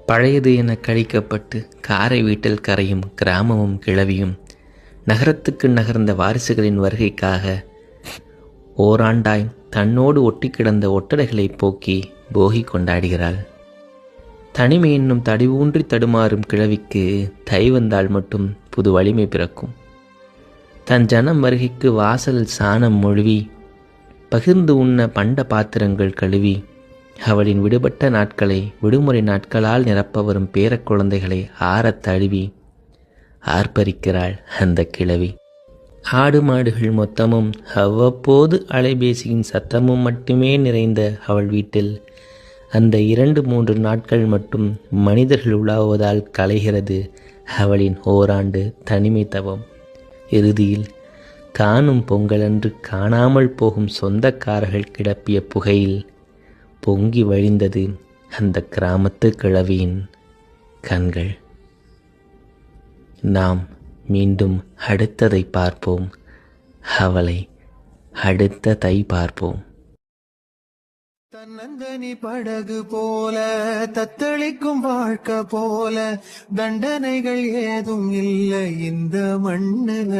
பழையது என கழிக்கப்பட்டு காரை வீட்டில் கரையும் கிராமமும் கிழவியும் நகரத்துக்கு நகர்ந்த வாரிசுகளின் வருகைக்காக ஓராண்டாய் தன்னோடு ஒட்டி கிடந்த ஒட்டடைகளை போக்கி போகி கொண்டாடுகிறாள். தனிமை என்னும் தடிவூன்றி தடுமாறும் கிழவிக்கு தை வந்தால் மட்டும் புது வலிமை பிறக்கும். தன் ஜனம் வருகைக்கு வாசலில் சாணம் மொழிவி பகிர்ந்து உண்ண பண்ட பாத்திரங்கள் கழுவி அவளின் விடுபட்ட நாட்களை விடுமுறை நாட்களால் நிரப்ப வரும் பேரக் குழந்தைகளை ஆறத் தழுவி ஆர்ப்பரிக்கிறாள் அந்த கிழவி. ஆடு மாடுகள் மொத்தமும் அவ்வப்போது அலைபேசியின் சத்தமும் மட்டுமே நிறைந்த அவள் வீட்டில் அந்த 2-3 நாட்கள் மட்டும் மனிதர்கள் உலாவுவதால் கலைகிறது அவளின் ஓராண்டு தனிமை தவம். இறுதியில் காணும் பொங்கலன்று காணாமல் போகும் சொந்தக்காரர்கள் கிளப்பிய புகையில் பொங்கி வழிந்தது அந்த கிராமத்து கிழவியின் கண்கள். நாம் மீண்டும் அடுத்ததை பார்ப்போம். அவளை அடுத்த தை பார்ப்போம். தன்னந்தனி படகு போல தத்தளிக்கும் வாழ்க்கை போல தண்டனைகள் ஏதும் இல்லை இந்த மண்ணுல.